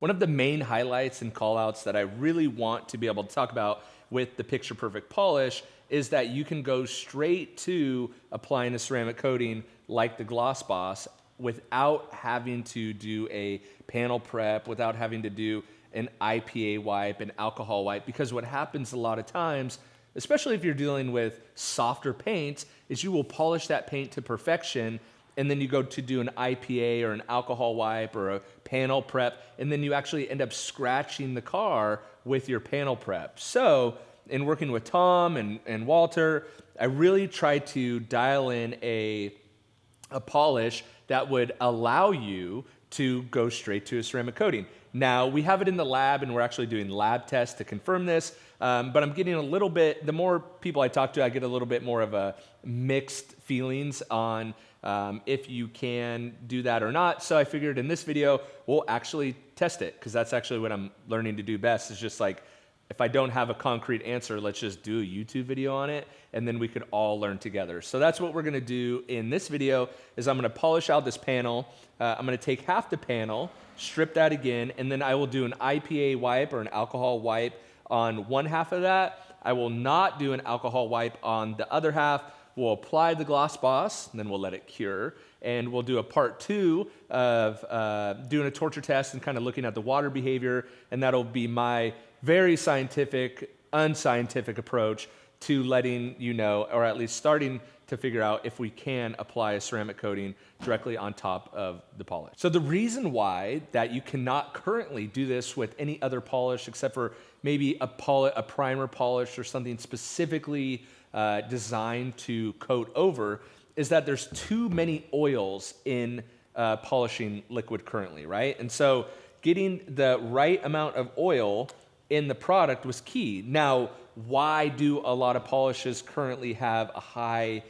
One of the main highlights and callouts that I really want to be able to talk about with the Picture Perfect polish is that you can go straight to applying a ceramic coating like the Gloss Boss without having to do a panel prep, without having to do an IPA wipe, an alcohol wipe, because what happens a lot of times, especially if you're dealing with softer paints, is you will polish that paint to perfection, and then you go to do an IPA or an alcohol wipe or a panel prep, and then you actually end up scratching the car with your panel prep. So in working with Tom and Walter, I really tried to dial in a polish that would allow you to go straight to a ceramic coating. Now, we have it in the lab, and we're actually doing lab tests to confirm this, but I'm getting a little bit, the more people I talk to, I get a little bit more of a mixed feelings on if you can do that or not. So I figured in this video, we'll actually test it, because that's actually what I'm learning to do best, is just like, if I don't have a concrete answer, let's just do a YouTube video on it, and then we could all learn together. So that's what we're gonna do in this video, is I'm gonna polish out this panel. I'm gonna take half the panel, strip that again, and then I will do an IPA wipe or an alcohol wipe on one half of that. I will not do an alcohol wipe on the other half. We'll apply the Gloss Boss, and then we'll let it cure. And we'll do a part two of doing a torture test and kind of looking at the water behavior, and that'll be my very scientific, unscientific approach to letting you know, or at least starting to figure out if we can apply a ceramic coating directly on top of the polish. So the reason why that you cannot currently do this with any other polish except for maybe a primer polish or something specifically designed to coat over is that there's too many oils in polishing liquid currently, right? And so getting the right amount of oil in the product was key. Now, why do a lot of polishes currently have a high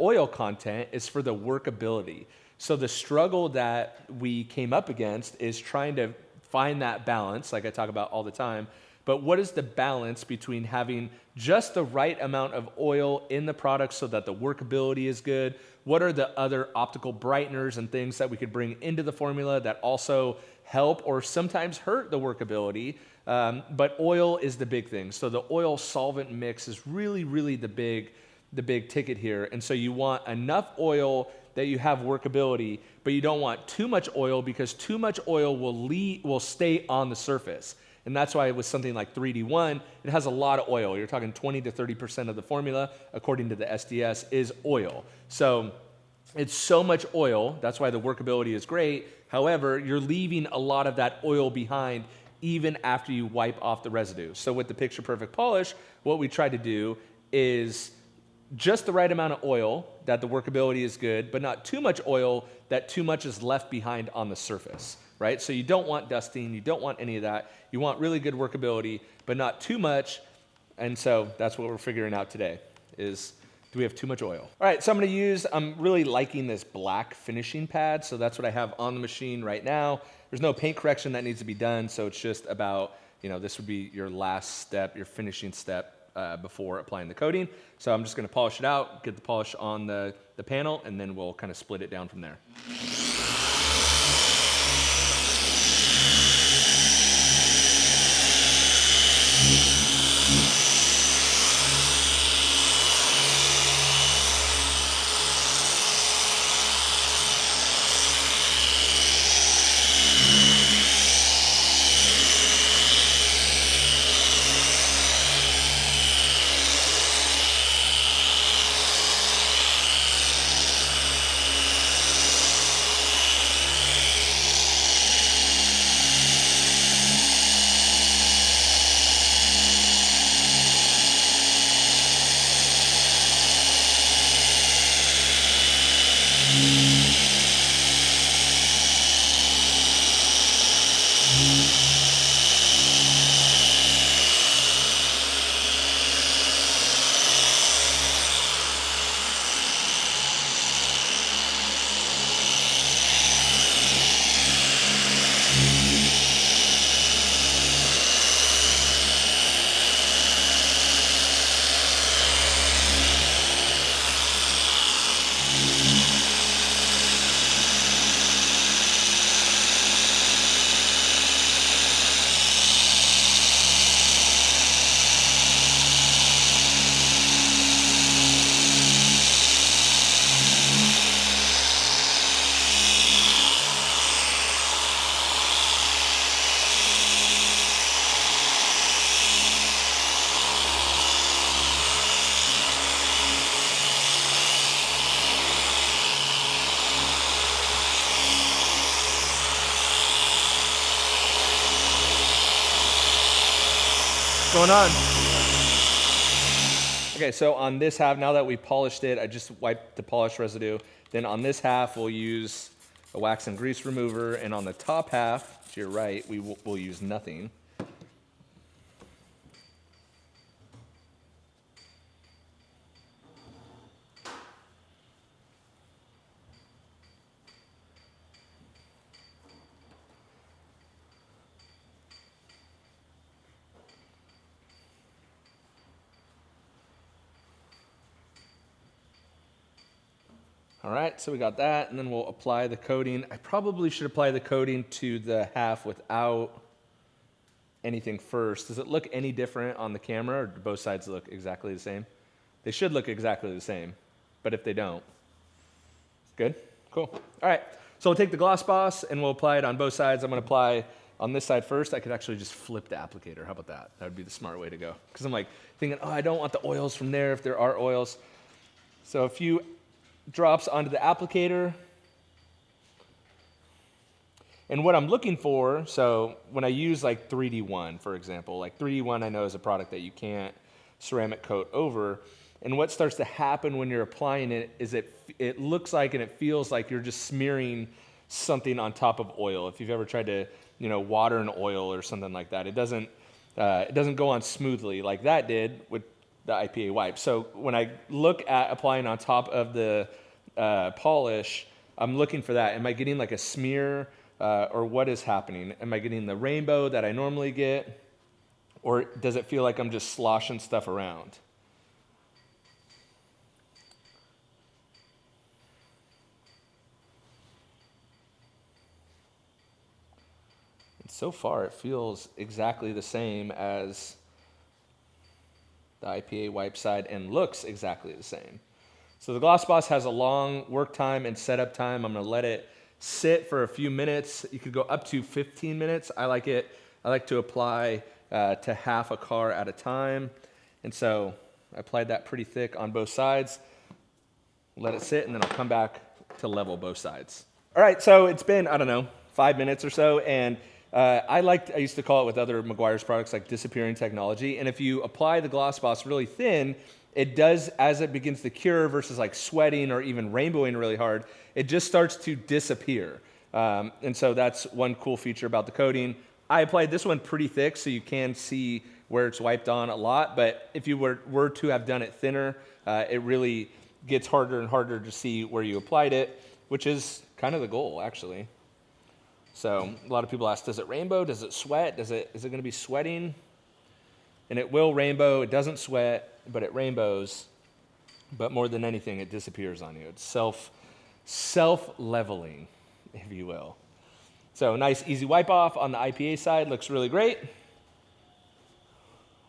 oil content is for the workability. So the struggle that we came up against is trying to find that balance, like I talk about all the time, but what is the balance between having just the right amount of oil in the product so that the workability is good? What are the other optical brighteners and things that we could bring into the formula that also help or sometimes hurt the workability? But oil is the big thing. So the oil solvent mix is really, really the big ticket here. And so you want enough oil that you have workability, but you don't want too much oil, because too much oil will stay on the surface. And that's why with something like 3D1, it has a lot of oil. You're talking 20 to 30% of the formula, according to the SDS, is oil. So it's so much oil. That's why the workability is great. However, you're leaving a lot of that oil behind even after you wipe off the residue. So with the Picture Perfect polish, what we try to do is just the right amount of oil that the workability is good, but not too much oil that too much is left behind on the surface, right? So you don't want dusting, you don't want any of that. You want really good workability, but not too much. And so that's what we're figuring out today is, do we have too much oil? All right, so I'm really liking this black finishing pad. So that's what I have on the machine right now. There's no paint correction that needs to be done. So it's just about, this would be your last step, your finishing step before applying the coating. So I'm just gonna polish it out, get the polish on the panel, and then we'll kind of split it down from there. What's going on? Okay, so on this half, now that we polished it, I just wiped the polish residue. Then on this half, we'll use a wax and grease remover. And on the top half, to your right, we'll use nothing. All right, so we got that, and then we'll apply the coating. I probably should apply the coating to the half without anything first. Does it look any different on the camera, or do both sides look exactly the same? They should look exactly the same, but if they don't, good? Cool. All right, so we'll take the Gloss Boss, and we'll apply it on both sides. I'm gonna apply on this side first. I could actually just flip the applicator. How about that? That would be the smart way to go. Because I'm like thinking, oh, I don't want the oils from there if there are oils. So a few drops onto the applicator. And what I'm looking for, so when I use like 3D1, for example, like 3D1 I know is a product that you can't ceramic coat over. And what starts to happen when you're applying it is it looks like and it feels like you're just smearing something on top of oil. If you've ever tried to, water an oil or something like that, it doesn't go on smoothly like that did with the IPA wipe. So when I look at applying on top of the polish, I'm looking for that. Am I getting like a smear or what is happening? Am I getting the rainbow that I normally get? Or does it feel like I'm just sloshing stuff around? And so far it feels exactly the same as the IPA wipe side and looks exactly the same. So the Gloss Boss has a long work time and setup time. I'm gonna let it sit for a few minutes. You could go up to 15 minutes. I like to apply to half a car at a time. And so I applied that pretty thick on both sides. Let it sit, and then I'll come back to level both sides. All right, so it's been, 5 minutes or so, and I used to call it with other Meguiar's products like disappearing technology. And if you apply the Gloss Boss really thin, it does, as it begins to cure versus like sweating or even rainbowing really hard, it just starts to disappear. And so that's one cool feature about the coating. I applied this one pretty thick so you can see where it's wiped on a lot, but if you were to have done it thinner, it really gets harder and harder to see where you applied it, which is kind of the goal, actually. So a lot of people ask, does it rainbow? Does it sweat? Is it going to be sweating? And it will rainbow. It doesn't sweat, but it rainbows. But more than anything, it disappears on you. It's self-leveling, if you will. So nice, easy wipe off on the IPA side. Looks really great.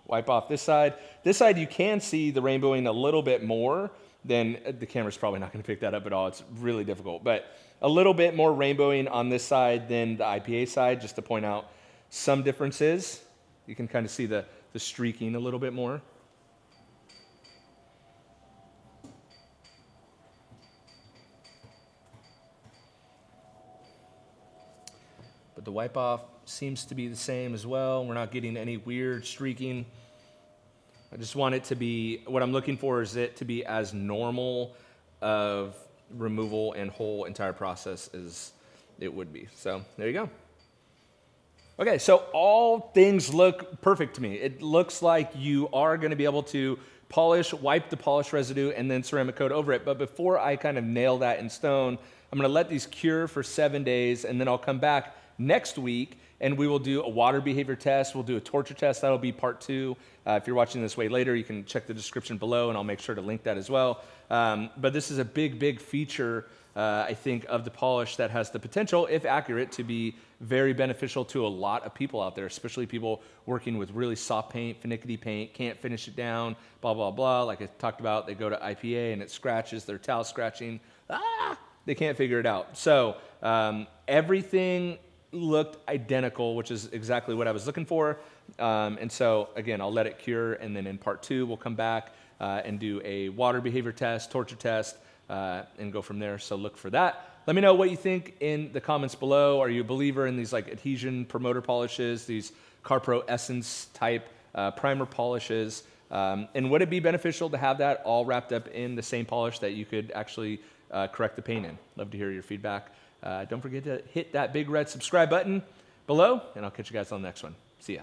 Wipe off this side. This side, you can see the rainbowing a little bit more than, the camera's probably not going to pick that up at all. It's really difficult. But a little bit more rainbowing on this side than the IPA side, just to point out some differences. You can kind of see the streaking a little bit more. But the wipe off seems to be the same as well. We're not getting any weird streaking. I just want it to be, what I'm looking for is it to be as normal of removal and whole entire process as it would be. So there you go. Okay, so all things look perfect to me. It looks like you are going to be able to polish, wipe the polish residue, and then ceramic coat over it. But before I kind of nail that in stone, I'm going to let these cure for 7 days, and then I'll come back next week, and we will do a water behavior test. We'll do a torture test. That'll be part 2. If you're watching this way later, you can check the description below, and I'll make sure to link that as well. But this is a big, big feature, I think, of the polish that has the potential, if accurate, to be very beneficial to a lot of people out there, especially people working with really soft paint, finicky paint, can't finish it down, blah, blah, blah. Like I talked about, they go to IPA and it scratches, their towel scratching. They can't figure it out. So everything looked identical, which is exactly what I was looking for. And so, again, I'll let it cure, and then in part 2, we'll come back and do a water behavior test, torture test, and go from there. So look for that. Let me know what you think in the comments below. Are you a believer in these like adhesion promoter polishes, these CarPro Essence type primer polishes. And would it be beneficial to have that all wrapped up in the same polish that you could actually correct the paint in? Love to hear your feedback. Don't forget to hit that big red subscribe button below, and I'll catch you guys on the next one. See ya.